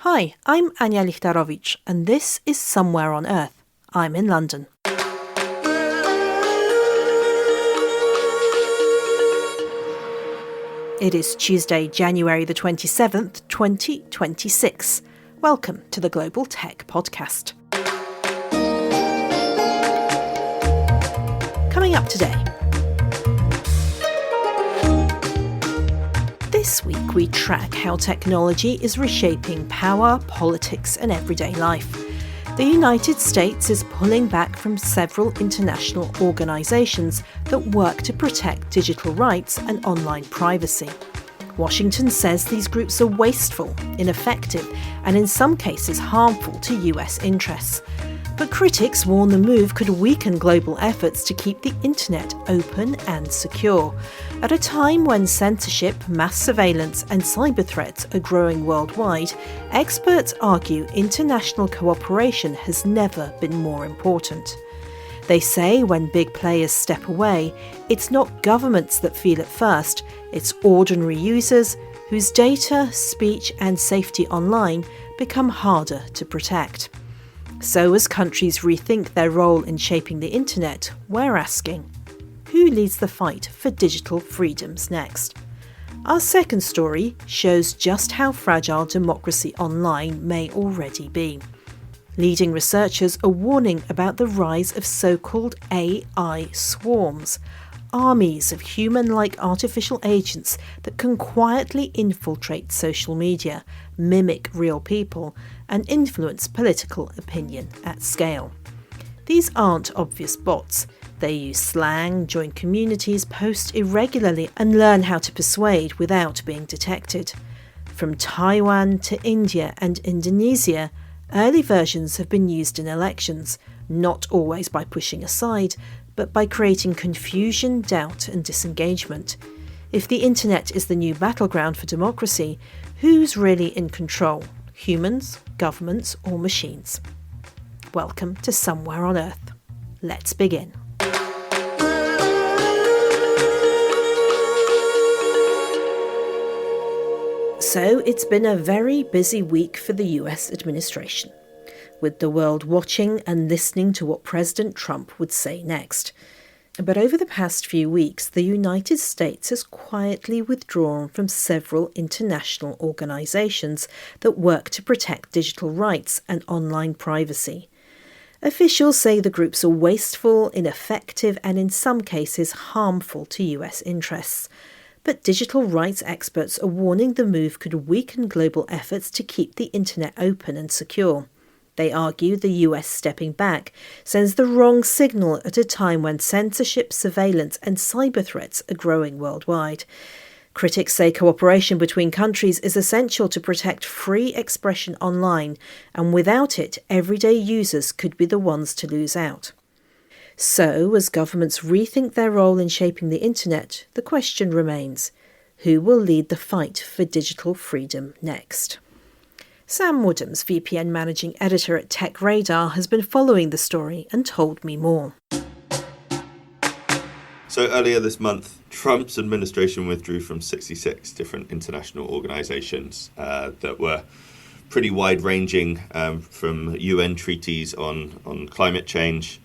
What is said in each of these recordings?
Hi, I'm Ania Lichtarowicz, and this is Somewhere on Earth. I'm in London. It is Tuesday, January the 27th, 2026. Welcome to the Global Tech Podcast. Coming up today. This week we track how technology is reshaping power, politics and everyday life. The United States is pulling back from several international organisations that work to protect digital rights and online privacy. Washington says these groups are wasteful, ineffective and in some cases harmful to US interests. But critics warn the move could weaken global efforts to keep the internet open and secure. At a time when censorship, mass surveillance and cyber threats are growing worldwide, experts argue international cooperation has never been more important. They say when big players step away, it's not governments that feel it first, it's ordinary users whose data, speech and safety online become harder to protect. So as countries rethink their role in shaping the internet, we're asking, who leads the fight for digital freedoms next? Our second story shows just how fragile democracy online may already be. Leading researchers are warning about the rise of so-called AI swarms, armies of human-like artificial agents that can quietly infiltrate social media, mimic real people, and influence political opinion at scale. These aren't obvious bots. They use slang, join communities, post irregularly, and learn how to persuade without being detected. From Taiwan to India and Indonesia, early versions have been used in elections, not always by pushing aside, but by creating confusion, doubt and disengagement. If the internet is the new battleground for democracy, who's really in control? Humans, governments or machines? Welcome to Somewhere on Earth. Let's begin. So it's been a very busy week for the US administration, with the world watching and listening to what President Trump would say next. But over the past few weeks, the United States has quietly withdrawn from several international organisations that work to protect digital rights and online privacy. Officials say the groups are wasteful, ineffective and in some cases harmful to US interests. But digital rights experts are warning the move could weaken global efforts to keep the internet open and secure. They argue the US stepping back sends the wrong signal at a time when censorship, surveillance and cyber threats are growing worldwide. Critics say cooperation between countries is essential to protect free expression online, and without it, everyday users could be the ones to lose out. So, as governments rethink their role in shaping the internet, the question remains, who will lead the fight for digital freedom next? Sam Woodhams, VPN Managing Editor at Tech Radar, has been following the story and told me more. So earlier this month, Trump's administration withdrew from 66 different international organisations that were pretty wide-ranging, from UN treaties on climate change,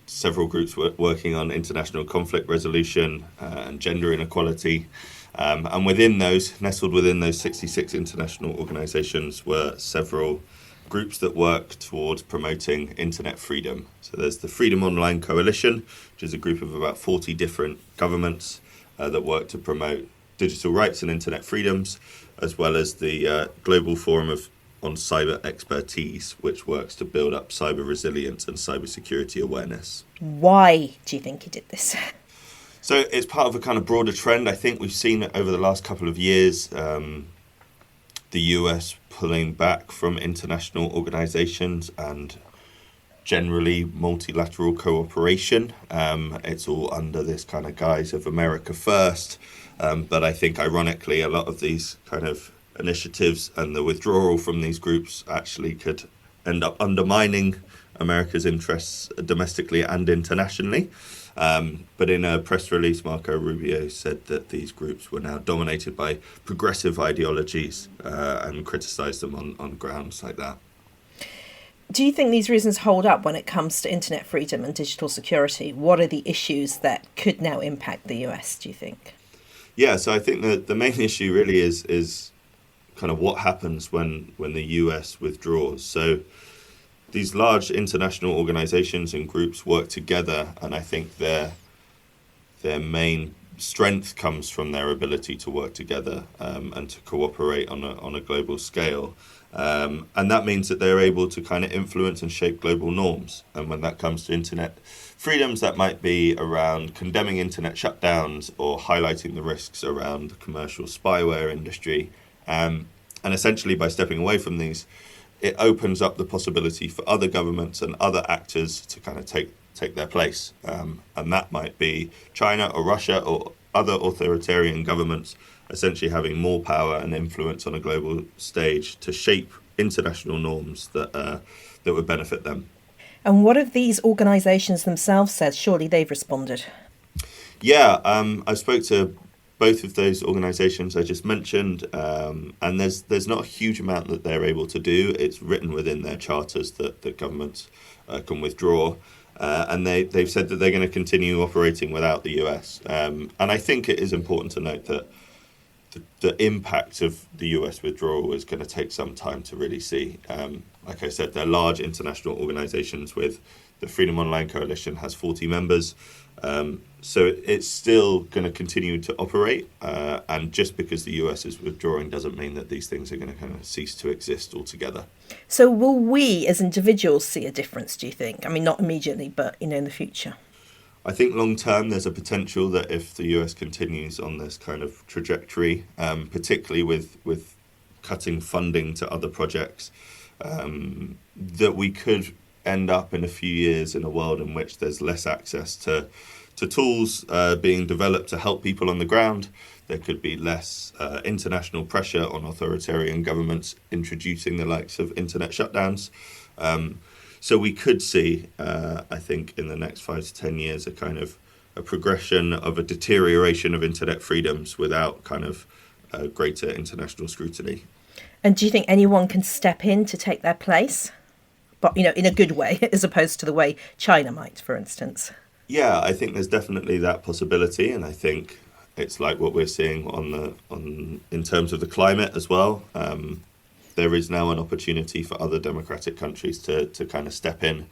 several groups working on international conflict resolution and gender inequality. And within those, nestled within those 66 international organisations were several groups that work towards promoting internet freedom. So there's the Freedom Online Coalition, which is a group of about 40 different governments that work to promote digital rights and internet freedoms, as well as the Global Forum on Cyber Expertise, which works to build up cyber resilience and cybersecurity awareness. Why do you think he did this? So it's part of a kind of broader trend. I think we've seen over the last couple of years the US pulling back from international organizations and generally multilateral cooperation. It's all under this kind of guise of America first. But I think ironically, a lot of these kind of initiatives and the withdrawal from these groups actually could end up undermining America's interests domestically and internationally. But in a press release, Marco Rubio said that these groups were now dominated by progressive ideologies and criticised them on grounds like that. Do you think these reasons hold up when it comes to internet freedom and digital security? What are the issues that could now impact the US, do you think? Yeah, so I think that the main issue really is kind of what happens when the US withdraws. So these large international organizations and groups work together, and I think their main strength comes from their ability to work together and to cooperate on a global scale. And that means that they're able to kind of influence and shape global norms. And when that comes to internet freedoms, that might be around condemning internet shutdowns or highlighting the risks around the commercial spyware industry. And essentially, by stepping away from these, it opens up the possibility for other governments and other actors to kind of take their place. And that might be China or Russia or other authoritarian governments essentially having more power and influence on a global stage to shape international norms that would benefit them. And what have these organisations themselves said? Surely they've responded. Yeah, I spoke to both of those organisations I just mentioned, and there's not a huge amount that they're able to do. It's written within their charters that governments can withdraw. And they've said that they're going to continue operating without the US. And I think it is important to note that the impact of the US withdrawal is going to take some time to really see. Like I said, they're large international organizations with the Freedom Online Coalition has 40 members. So it's still going to continue to operate. And just because the US is withdrawing doesn't mean that these things are going to kind of cease to exist altogether. So will we as individuals see a difference, do you think? I mean, not immediately, but, in the future. I think long term there's a potential that if the US continues on this kind of trajectory, particularly with cutting funding to other projects, that we could end up in a few years in a world in which there's less access to tools being developed to help people on the ground. There could be less international pressure on authoritarian governments introducing the likes of internet shutdowns. So we could see, I think, in the next 5 to 10 years, a kind of a progression of a deterioration of internet freedoms without kind of greater international scrutiny. And do you think anyone can step in to take their place? But, in a good way, as opposed to the way China might, for instance. Yeah, I think there's definitely that possibility. And I think it's like what we're seeing in terms of the climate as well. There is now an opportunity for other democratic countries to kind of step in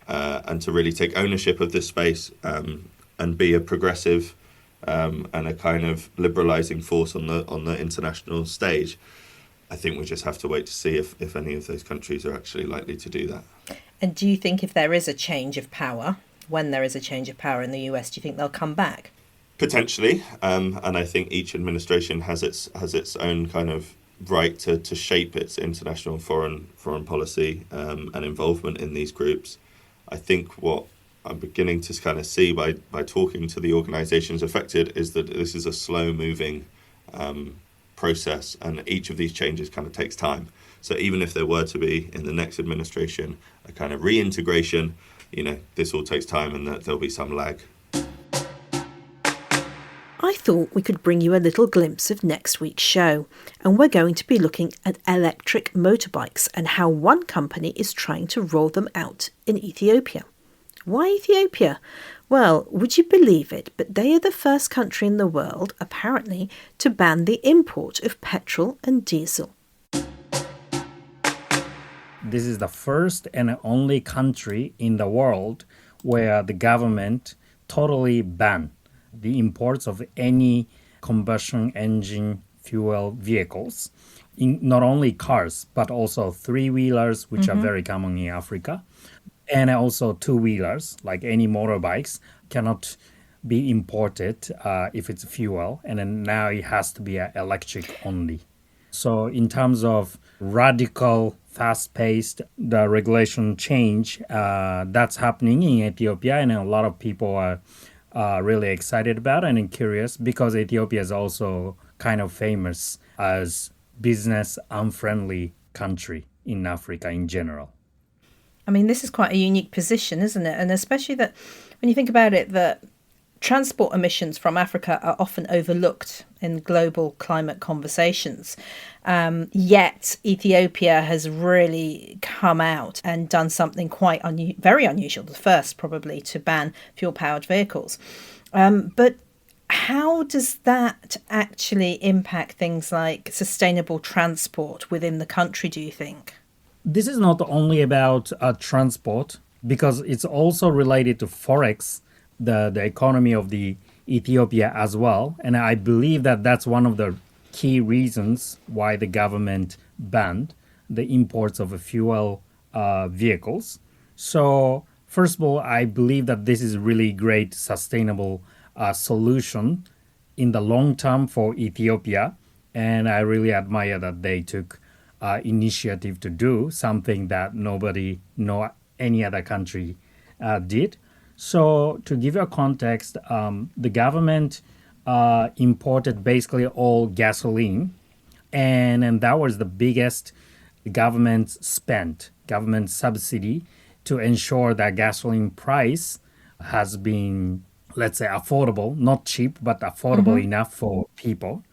and to really take ownership of this space and be a progressive and a kind of liberalising force on the international stage. I think we just have to wait to see if any of those countries are actually likely to do that. And do you think if there is a change of power, when there is a change of power in the US, do you think they'll come back? Potentially, and I think each administration has its own kind of right to shape its international foreign policy and involvement in these groups. I think what I'm beginning to kind of see by talking to the organisations affected is that this is a slow-moving process, and each of these changes kind of takes time. So even if there were to be in the next administration a kind of reintegration, this all takes time and that there'll be some lag. I thought we could bring you a little glimpse of next week's show, and we're going to be looking at electric motorbikes and how one company is trying to roll them out in Ethiopia. Why Ethiopia? Well, would you believe it, but they are the first country in the world, apparently, to ban the import of petrol and diesel. This is the first and only country in the world where the government totally banned the imports of any combustion engine fuel vehicles, in not only cars, but also three-wheelers, which are very common in Africa, and also two-wheelers, like any motorbikes, cannot be imported if it's fuel, and then now it has to be electric only. So in terms of radical, fast-paced, the regulation change, that's happening in Ethiopia, and a lot of people are really excited about and curious because Ethiopia is also kind of famous as business unfriendly country in Africa in general. I mean, this is quite a unique position, isn't it? And especially that when you think about it, that transport emissions from Africa are often overlooked in global climate conversations. Yet Ethiopia has really come out and done something quite very unusual, the first probably to ban fuel-powered vehicles. But how does that actually impact things like sustainable transport within the country, do you think? This is not only about transport, because it's also related to forex, the economy of the Ethiopia as well. And I believe that that's one of the key reasons why the government banned the imports of fuel vehicles. So first of all, I believe that this is really great sustainable solution in the long term for Ethiopia. And I really admire that they took initiative to do something that no any other country did. So to give you a context, the government imported basically all gasoline, and that was the biggest government subsidy to ensure that gasoline price has been, let's say, affordable, not cheap, but affordable enough for people.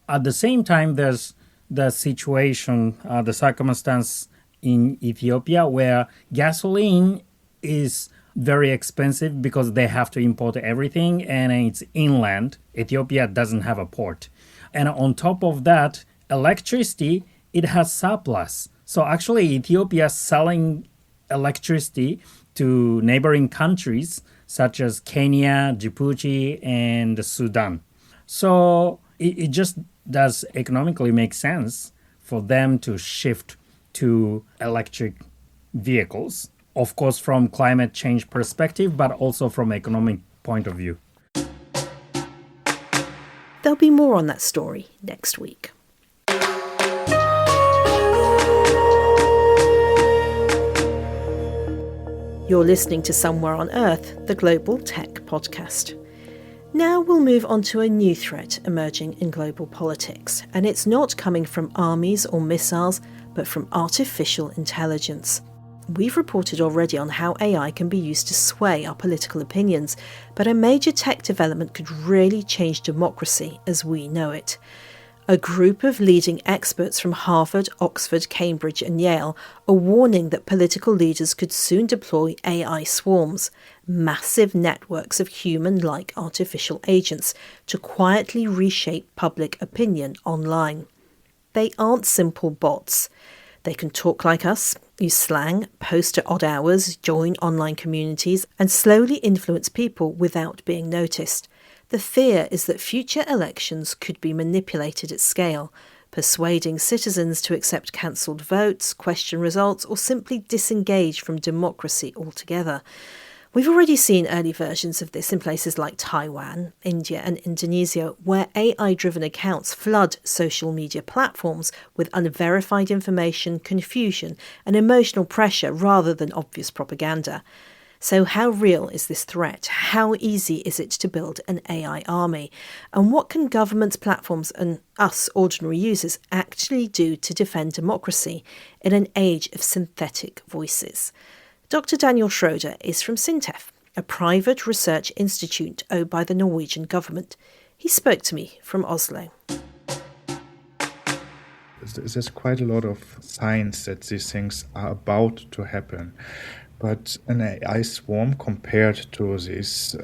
At the same time, there's the situation, the circumstance in Ethiopia where gasoline is very expensive because they have to import everything and it's inland. Ethiopia doesn't have a port. And on top of that, electricity, it has surplus. So actually Ethiopia is selling electricity to neighboring countries such as Kenya, Djibouti, and Sudan. So it just does economically make sense for them to shift to electric vehicles. Of course, from climate change perspective, but also from economic point of view. There'll be more on that story next week. You're listening to Somewhere on Earth, the global tech podcast. Now we'll move on to a new threat emerging in global politics, and it's not coming from armies or missiles, but from artificial intelligence. We've reported already on how AI can be used to sway our political opinions, but a major tech development could really change democracy as we know it. A group of leading experts from Harvard, Oxford, Cambridge and Yale are warning that political leaders could soon deploy AI swarms, massive networks of human-like artificial agents, to quietly reshape public opinion online. They aren't simple bots. They can talk like us, use slang, post at odd hours, join online communities, and slowly influence people without being noticed. The fear is that future elections could be manipulated at scale, persuading citizens to accept cancelled votes, question results, or simply disengage from democracy altogether. We've already seen early versions of this in places like Taiwan, India and Indonesia, where AI-driven accounts flood social media platforms with unverified information, confusion and emotional pressure rather than obvious propaganda. So how real is this threat? How easy is it to build an AI army? And what can governments, platforms and us ordinary users actually do to defend democracy in an age of synthetic voices? Dr. Daniel Schroeder is from SINTEF, a private research institute owned by the Norwegian government. He spoke to me from Oslo. There's quite a lot of signs that these things are about to happen. But an AI swarm compared to these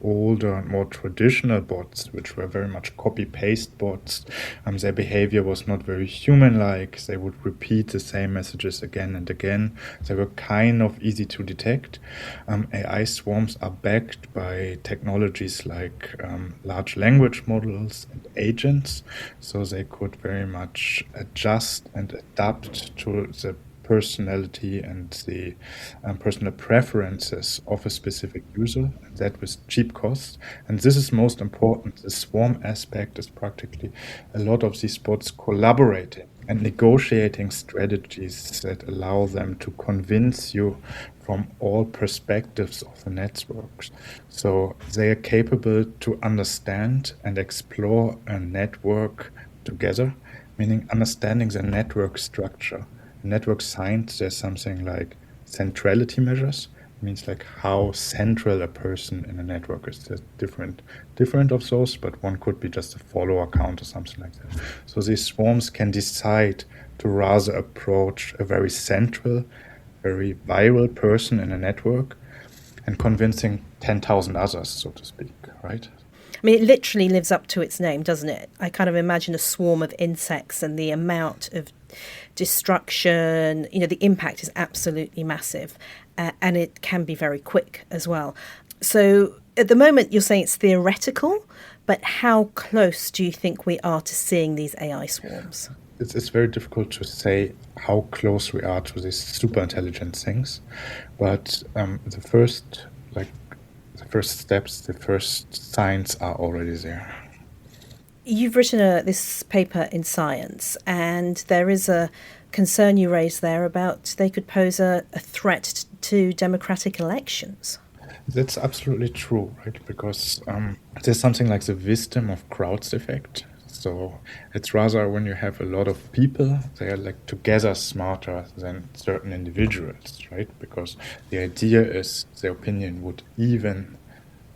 older and more traditional bots, which were very much copy-paste bots, their behavior was not very human-like. They would repeat the same messages again and again. They were kind of easy to detect. AI swarms are backed by technologies like large language models and agents, so they could very much adjust and adapt to the personality and the personal preferences of a specific user, and that with cheap costs. And this is most important. The swarm aspect is practically a lot of these bots collaborating and negotiating strategies that allow them to convince you from all perspectives of the networks. So they are capable to understand and explore a network together, meaning understanding the network structure. Network science, there's something like centrality measures. It means like how central a person in a network is. There's different of those, but one could be just a follower count or something like that. So these swarms can decide to rather approach a very central, very viral person in a network and convincing 10,000 others, so to speak, right? I mean, it literally lives up to its name, doesn't it? I kind of imagine a swarm of insects and the amount of destruction, the impact is absolutely massive, and it can be very quick as well. So at the moment, you're saying it's theoretical, but how close do you think we are to seeing these AI swarms? It's very difficult to say how close we are to these super intelligent things, but the first steps, the first signs are already there. You've written this paper in Science, and there is a concern you raise there about they could pose a threat to democratic elections. That's absolutely true, right? Because there's something like the wisdom of crowds effect. So it's rather when you have a lot of people, they are like together smarter than certain individuals, right? Because the idea is their opinion would even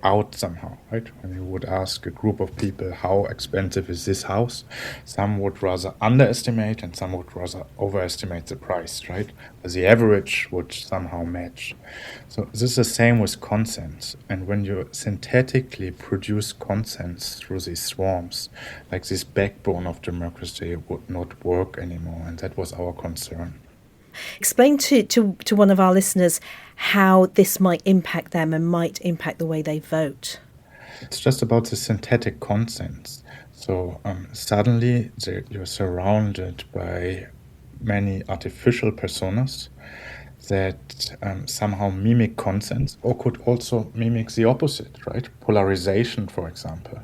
out somehow, right? When you would ask a group of people how expensive is this house, some would rather underestimate and some would rather overestimate the price, right? But the average would somehow match. So this is the same with consents. And when you synthetically produce consents through these swarms, like this backbone of democracy would not work anymore. And that was our concern. Explain to one of our listeners how this might impact them and might impact the way they vote. It's just about the synthetic consents. So suddenly you're surrounded by many artificial personas that somehow mimic consents or could also mimic the opposite, right? Polarization, for example.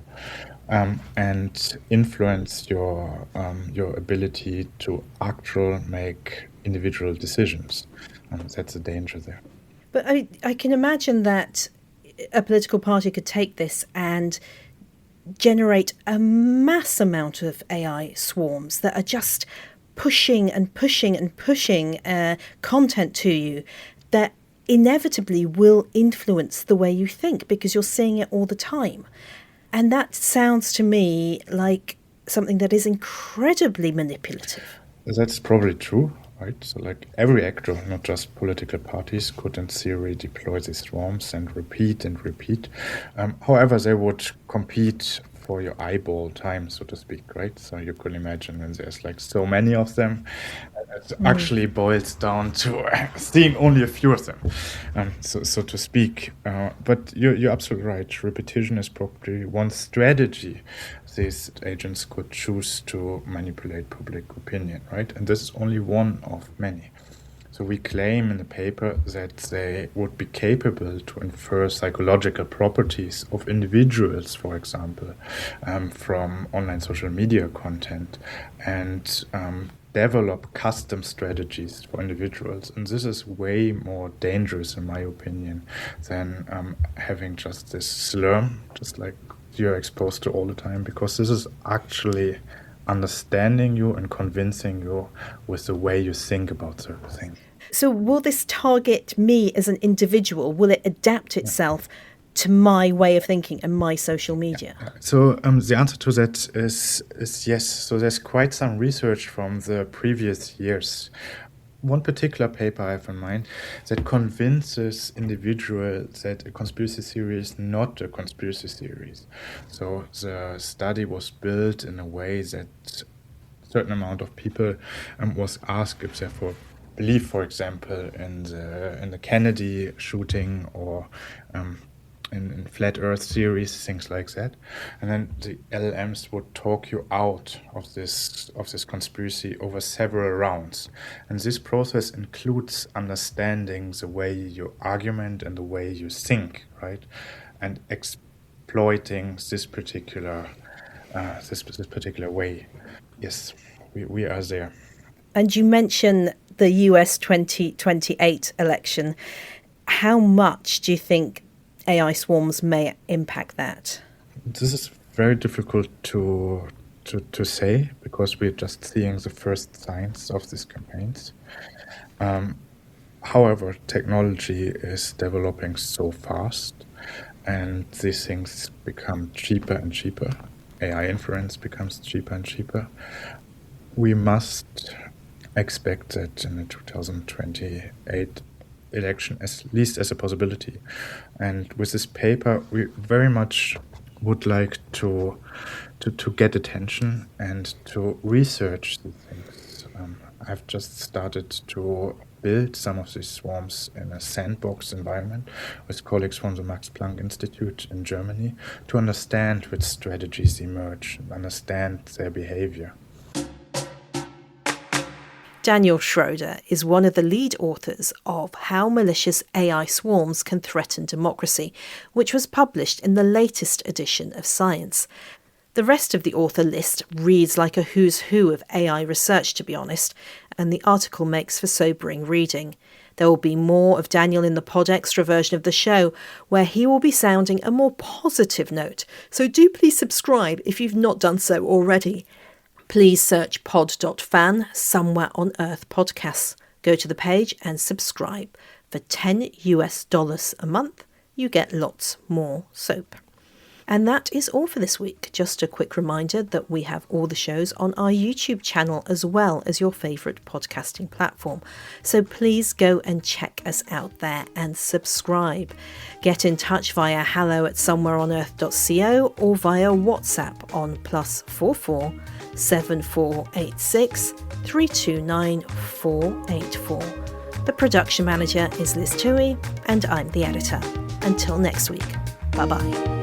And influence your ability to actually make individual decisions. That's the danger there. But I can imagine that a political party could take this and generate a mass amount of AI swarms that are just pushing and pushing and pushing content to you that inevitably will influence the way you think because you're seeing it all the time. And that sounds to me like something that is incredibly manipulative. That's probably true, right? So like every actor, not just political parties, could in theory deploy these swarms and repeat and repeat. However, they would compete for your eyeball time, so to speak, right? So you can imagine when there's like so many of them, it actually boils down to seeing only a few of them, so to speak. But you're absolutely right. Repetition is probably one strategy these agents could choose to manipulate public opinion, right? And this is only one of many. So we claim in the paper that they would be capable to infer psychological properties of individuals, for example, from online social media content, and develop custom strategies for individuals. And this is way more dangerous, in my opinion, than having just this slurm, just like you're exposed to all the time, because this is actually understanding you and convincing you with the way you think about certain things. So will this target me as an individual? Will it adapt itself to my way of thinking and my social media? So the answer to that is yes. So there's quite some research from the previous years. One particular paper I have in mind that convinces individuals that a conspiracy theory is not a conspiracy theory. So the study was built in a way that a certain amount of people was asked if they believe, for example, in the Kennedy shooting or in flat Earth theories, things like that, and then the LLMs would talk you out of this conspiracy over several rounds, and this process includes understanding the way you argument and the way you think, right, and exploiting this particular way. Yes, we are there. And you mentioned the US 2028 election. How much do you think AI swarms may impact that? This is very difficult to say because we're just seeing the first signs of these campaigns. However, technology is developing so fast, and these things become cheaper and cheaper. AI inference becomes cheaper and cheaper. We must expect that in the 2028 election, at least as a possibility. And with this paper, we very much would like to get attention and to research these things. I've just started to build some of these swarms in a sandbox environment with colleagues from the Max Planck Institute in Germany to understand which strategies emerge and understand their behavior. Daniel Schroeder is one of the lead authors of How Malicious AI Swarms Can Threaten Democracy, which was published in the latest edition of Science. The rest of the author list reads like a who's who of AI research, to be honest, and the article makes for sobering reading. There will be more of Daniel in the Pod Extra version of the show, where he will be sounding a more positive note, so do please subscribe if you've not done so already. Please search pod.fan Somewhere on Earth podcasts. Go to the page and subscribe. For $10 a month, you get lots more soap. And that is all for this week. Just a quick reminder that we have all the shows on our YouTube channel as well as your favourite podcasting platform. So please go and check us out there and subscribe. Get in touch via hello@somewhereonearth.co or via WhatsApp on +44 7486 329 484. The production manager is Liz Tuohy and I'm the editor. Until next week. Bye-bye.